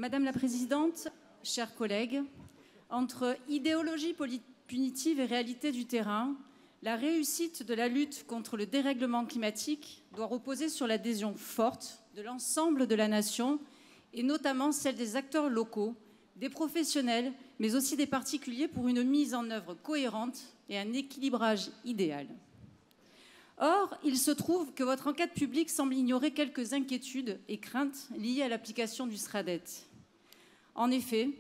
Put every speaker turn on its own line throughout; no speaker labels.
Madame la Présidente, chers collègues, entre idéologie punitive et réalité du terrain, la réussite de la lutte contre le dérèglement climatique doit reposer sur l'adhésion forte de l'ensemble de la nation et notamment celle des acteurs locaux, des professionnels, mais aussi des particuliers pour une mise en œuvre cohérente et un équilibrage idéal. Or, il se trouve que votre enquête publique semble ignorer quelques inquiétudes et craintes liées à l'application du SRADET. En effet,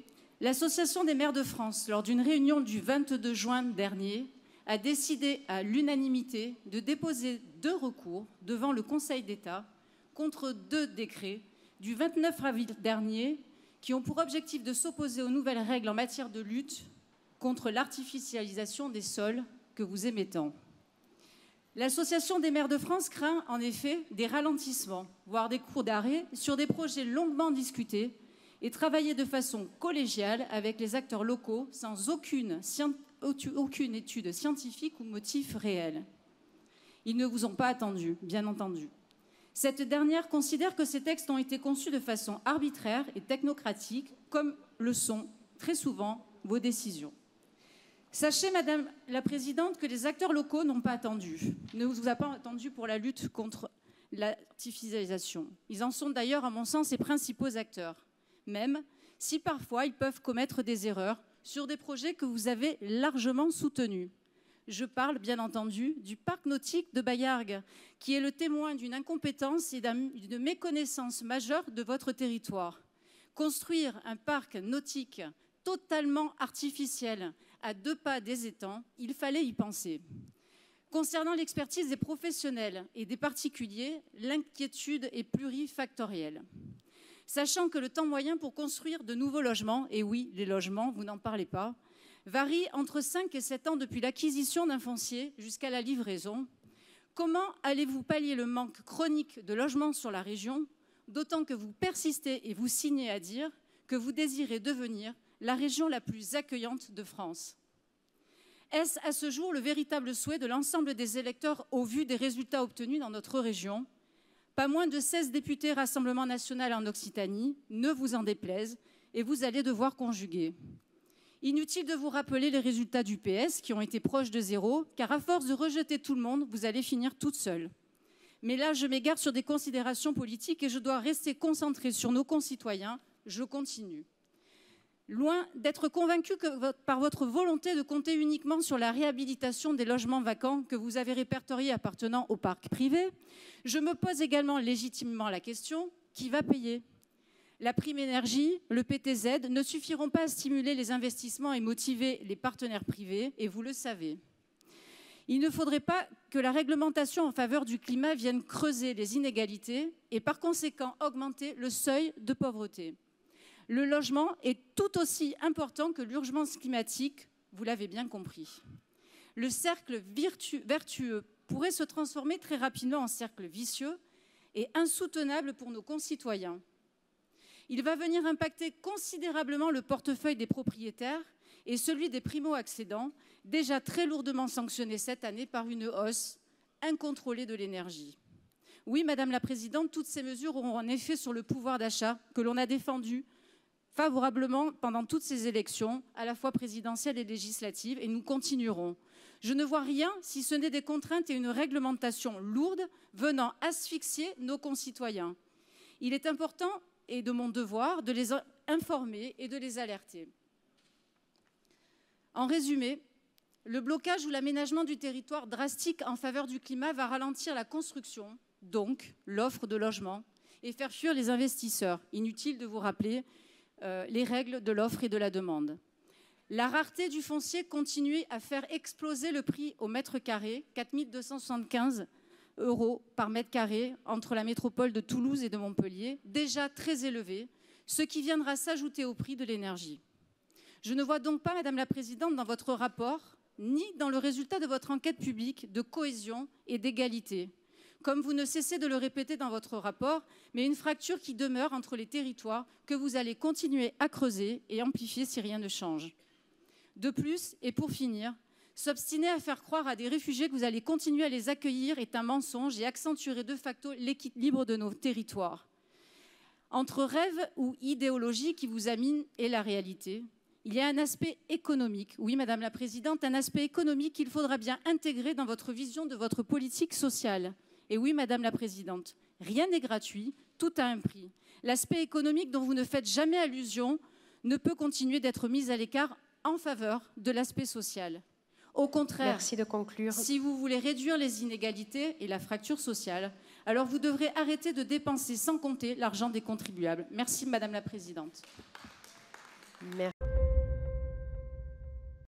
l'Association des maires de France, lors d'une réunion du 22 juin dernier, a décidé à l'unanimité de déposer 2 recours devant le Conseil d'État contre 2 décrets du 29 avril dernier qui ont pour objectif de s'opposer aux nouvelles règles en matière de lutte contre l'artificialisation des sols que vous aimez tant. L'Association des maires de France craint en effet des ralentissements, voire des cours d'arrêt sur des projets longuement discutés et travaillés de façon collégiale avec les acteurs locaux sans aucune étude scientifique ou motif réel. Ils ne vous ont pas attendu, bien entendu. Cette dernière considère que ces textes ont été conçus de façon arbitraire et technocratique, comme le sont très souvent vos décisions. Sachez, Madame la Présidente, que les acteurs locaux n'ont pas attendu, ne vous a pas attendu pour la lutte contre l'artificialisation. Ils en sont d'ailleurs, à mon sens, les principaux acteurs, même si parfois ils peuvent commettre des erreurs sur des projets que vous avez largement soutenus. Je parle bien entendu du parc nautique de Baillargues, qui est le témoin d'une incompétence et d'une méconnaissance majeure de votre territoire. Construire un parc nautique totalement artificiel à 2 pas des étangs, il fallait y penser. Concernant l'expertise des professionnels et des particuliers, l'inquiétude est plurifactorielle. Sachant que le temps moyen pour construire de nouveaux logements, et oui, les logements, vous n'en parlez pas, varie entre 5 et 7 ans depuis l'acquisition d'un foncier jusqu'à la livraison, comment allez-vous pallier le manque chronique de logements sur la région, d'autant que vous persistez et vous signez à dire que vous désirez devenir la région la plus accueillante de France? Est-ce à ce jour le véritable souhait de l'ensemble des électeurs au vu des résultats obtenus dans notre région? Pas moins de 16 députés Rassemblement national en Occitanie, ne vous en déplaise, et vous allez devoir conjuguer. Inutile de vous rappeler les résultats du PS qui ont été proches de 0, car à force de rejeter tout le monde, vous allez finir toute seule. Mais là, je m'égare sur des considérations politiques et je dois rester concentrée sur nos concitoyens. Je continue. Loin d'être convaincu par votre volonté de compter uniquement sur la réhabilitation des logements vacants que vous avez répertoriés appartenant au parc privé, je me pose également légitimement la question, qui va payer? La prime énergie, le PTZ ne suffiront pas à stimuler les investissements et motiver les partenaires privés, et vous le savez. Il ne faudrait pas que la réglementation en faveur du climat vienne creuser les inégalités et par conséquent augmenter le seuil de pauvreté. Le logement est tout aussi important que l'urgence climatique, vous l'avez bien compris. Le cercle vertueux pourrait se transformer très rapidement en cercle vicieux et insoutenable pour nos concitoyens. Il va venir impacter considérablement le portefeuille des propriétaires et celui des primo-accédants, déjà très lourdement sanctionnés cette année par une hausse incontrôlée de l'énergie. Oui, Madame la Présidente, toutes ces mesures auront un effet sur le pouvoir d'achat que l'on a défendu favorablement pendant toutes ces élections, à la fois présidentielles et législatives, et nous continuerons. Je ne vois rien si ce n'est des contraintes et une réglementation lourde venant asphyxier nos concitoyens. Il est important, et de mon devoir, de les informer et de les alerter. En résumé, le blocage ou l'aménagement du territoire drastique en faveur du climat va ralentir la construction, donc l'offre de logements, et faire fuir les investisseurs. Inutile de vous rappeler les règles de l'offre et de la demande. La rareté du foncier continue à faire exploser le prix au mètre carré, 4 275 € par mètre carré entre la métropole de Toulouse et de Montpellier, déjà très élevé, ce qui viendra s'ajouter au prix de l'énergie. Je ne vois donc pas, Madame la Présidente, dans votre rapport, ni dans le résultat de votre enquête publique, de cohésion et d'égalité, comme vous ne cessez de le répéter dans votre rapport, mais une fracture qui demeure entre les territoires que vous allez continuer à creuser et amplifier si rien ne change. De plus, et pour finir, s'obstiner à faire croire à des réfugiés que vous allez continuer à les accueillir est un mensonge et accentuerait de facto l'équilibre de nos territoires. Entre rêve ou idéologie qui vous amine et la réalité, il y a un aspect économique. Oui, Madame la Présidente, un aspect économique qu'il faudra bien intégrer dans votre vision de votre politique sociale. Et oui, Madame la Présidente, rien n'est gratuit, tout a un prix. L'aspect économique dont vous ne faites jamais allusion ne peut continuer d'être mis à l'écart en faveur de l'aspect social. Au contraire,
merci de conclure.
Si vous voulez réduire les inégalités et la fracture sociale, alors vous devrez arrêter de dépenser sans compter l'argent des contribuables. Merci, Madame la Présidente.
Merci.